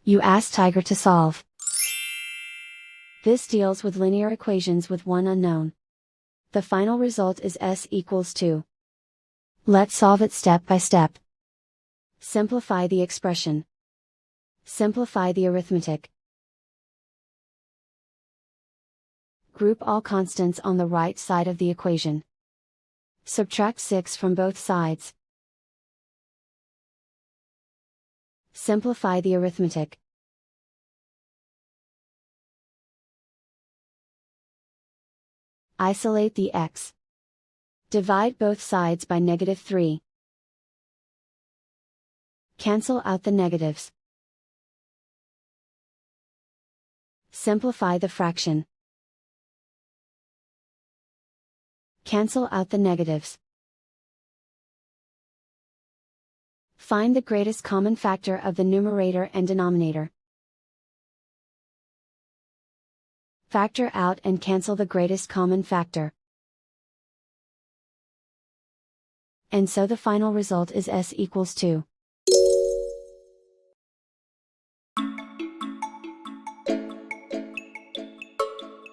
You ask Tiger to solve. This deals with linear equations with one unknown. The final result is s equals 2. Let's solve it step by step. Simplify the expression. Simplify the arithmetic. Group all constants on the right side of the equation. Subtract 6 from both sides. Simplify the arithmetic. Isolate the x. Divide both sides by -3. Cancel out the negatives. Simplify the fraction. Cancel out the negatives. Find the greatest common factor of the numerator and denominator. Factor out and cancel the greatest common factor. And so the final result is s equals 2.